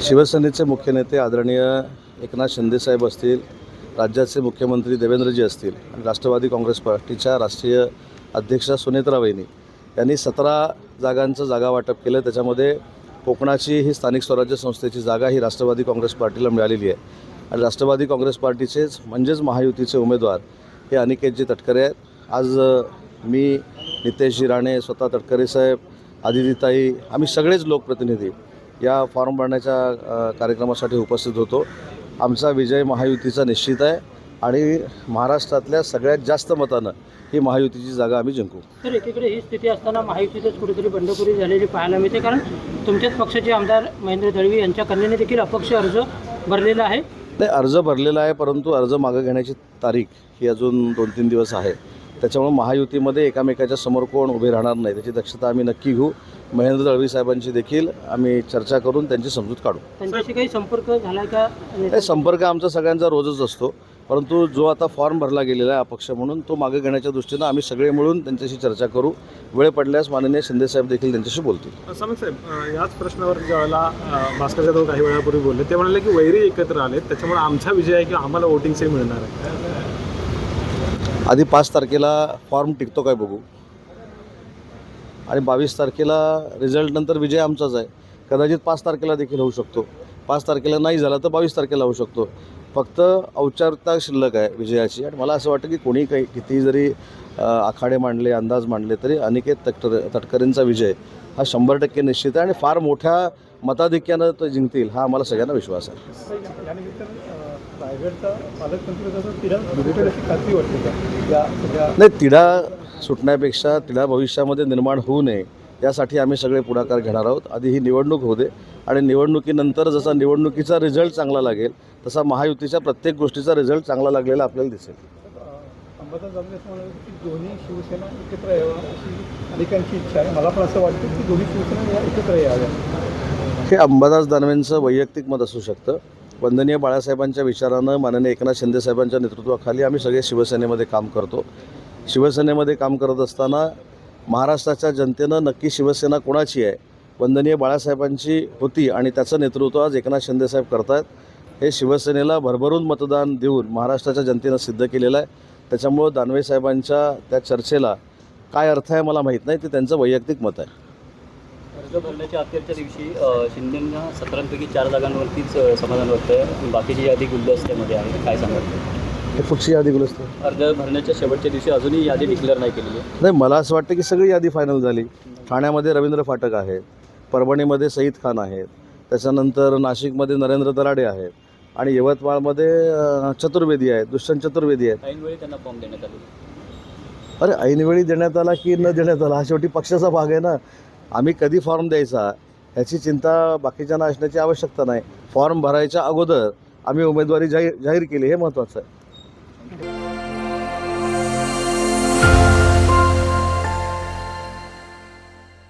शिवसेनेचे मुख्य नेते आदरणीय एकनाथ शिंदेसाहेब असतील, राज्याचे मुख्यमंत्री देवेंद्रजी असतील आणि राष्ट्रवादी काँग्रेस पार्टीच्या राष्ट्रीय अध्यक्षा सुनेत्रा वहिनी यांनी 17 जागांचं जागा वाटप केलं। त्याच्यामध्ये कोकणाची ही स्थानिक स्वराज्य संस्थेची जागा ही राष्ट्रवादी काँग्रेस पार्टीला मिळालेली आहे आणि राष्ट्रवादी काँग्रेस पार्टीचेच म्हणजेच महायुतीचे उमेदवार हे अनिकेतजी तटकरे आहेत। आज मी, नितेशजी राणे, स्वतः तटकरे साहेब, आदितीताई, आम्ही सगळेच लोकप्रतिनिधी या फॉर्म भरण्याच्या कार्यक्रमासाठी उपस्थित होतो। आमचा विजय महायुतीचा निश्चित आहे आणि महाराष्ट्रातल्या सगळ्यात जास्त मतानं ही महायुतीची जागा आम्ही जिंकू। तर एकीकडे ही स्थिती असताना महायुतीतच कुठेतरी बंडखोरी झालेली पाहायला मिळते, कारण तुमच्याच पक्षाचे आमदार महेंद्र दळवी यांच्या कन्येने देखील अपक्ष अर्ज भरलेला आहे। नाही, अर्ज भरलेला आहे, परंतु अर्ज मागं घेण्याची तारीख ही अजून 2-3 दिवस आहे। त्याच्यामुळे महायुतीमध्ये एकामेकाच्या समोर कोण उभे राहणार नाही त्याची दक्षता आम्ही नक्की घेऊ। महेंद्र दळवी साहेबांची देखील आम्ही चर्चा करून त्यांची समजूत काढू। त्यांच्याशी काही संपर्क झाला का? नाही, संपर्क आमचा सगळ्यांचा रोजच असतो, परंतु जो आता फॉर्म भरला गेलेला आहे अपक्ष म्हणून तो मागे घेण्याच्या दृष्टीनं आम्ही सगळे मिळून त्यांच्याशी चर्चा करू। वेळ पडल्यास माननीय शिंदेसाहेब देखील त्यांच्याशी बोलतील। समीर साहेब, याच प्रश्नावर ज्यावेळेला भास्कर जाधव काही वेळापूर्वी बोलले ते म्हणाले की वैरी एकत्र आले, त्याच्यामुळे आमचा विजय आहे की आम्हाला वोटिंगचे मिळणार आहे। आधी 5 तारखेला फॉर्म टिकतो काय बघू आणि 22 तारखेला रिझल्ट नंतर विजय आमचाच आहे। कदाचित 5 तारखेला देखील होऊ शकतो, 5 तारखेला नाही झाला तर 22 तारखेला होऊ शकतो। फक्त औपचारिकता शिल्लक आहे विजयाची आणि मला असं वाटतं की कोणी काही किती जरी आखाडे मांडले, अंदाज मांडले तरी अनिकेत तटकरेंचा विजय हा 100% निश्चित आहे आणि फार मोठ्या मताधिक्यानं तो जिंकतील हा आम्हाला सगळ्यांना विश्वास आहे। नाही, तिढा सुटण्यापेक्षा तिढा भविष्यामध्ये निर्माण होऊ नये यासाठी आम्ही सगळे पुढाकार घेणार आहोत। आधी ही निवडणूक होऊ दे आणि निवडणुकीनंतर जसा निवडणुकीचा रिझल्ट चांगला लागेल तसा महायुतीच्या प्रत्येक गोष्टीचा रिझल्ट चांगला लागलेला आपल्याला दिसेल। दोन्ही शिवसेना एकत्र यावं अशी अनेकांची इच्छा आहे। मला पण असं वाटतं की दोन्ही शिवसेना एकत्र याव्या। हे अंबादास दानवेंचं वैयक्तिक मत असू शकतं। वंदनीय बाळासाहेबांच्या विचारानं माननीय एकनाथ शिंदेसाहेबांच्या नेतृत्वाखाली आम्ही सगळे शिवसेनेमध्ये काम करतो। शिवसेनेमध्ये काम करत असताना महाराष्ट्राच्या जनतेनं नक्की शिवसेना कोणाची आहे, वंदनीय बाळासाहेबांची होती आणि त्याचं नेतृत्व आज एकनाथ शिंदेसाहेब करत आहेत। हे शिवसेनेला भरभरून मतदान देऊन महाराष्ट्राच्या जनतेनं सिद्ध केलेलं आहे। त्याच्यामुळं दानवे साहेबांच्या त्या चर्चेला काय अर्थ आहे मला माहीत नाही, ते त्यांचं वैयक्तिक मत आहे। अर्ज भरण्याच्या अखेरच्या दिवशी शिंदेंना 17पैकी 4 जागांवरतीच समाधान वाटतं, बाकीची यादी गुलदस्त्यामध्ये आहे, काय सांगाल? हे कुठची यादी गुलस्त? अर्ज भरण्याच्या शेवटच्या दिवशी अजूनही यादी डिक्लेअर नाही केलेली आहे। नाही, मला असं वाटतं की सगळी यादी फायनल झाली। ठाण्यामध्ये रवींद्र फाटक आहेत, परभणीमध्ये सईद खान आहेत, त्याच्यानंतर नाशिकमध्ये नरेंद्र दराडे आहेत आणि यवतमाळमध्ये चतुर्वेदी आहेत, दुष्यंत चतुर्वेदी आहेत। ऐनवेळी त्यांना फॉर्म देण्यात आले। अरे, ऐनवेळी देण्यात आला की न देण्यात आला हा शेवटी पक्षाचा भाग आहे ना। आम्ही कधी फॉर्म द्यायचा ह्याची चिंता बाकीच्यांना असण्याची आवश्यकता नाही। फॉर्म भरायच्या अगोदर आम्ही उमेदवारी जाहीर केली हे महत्त्वाचं आहे।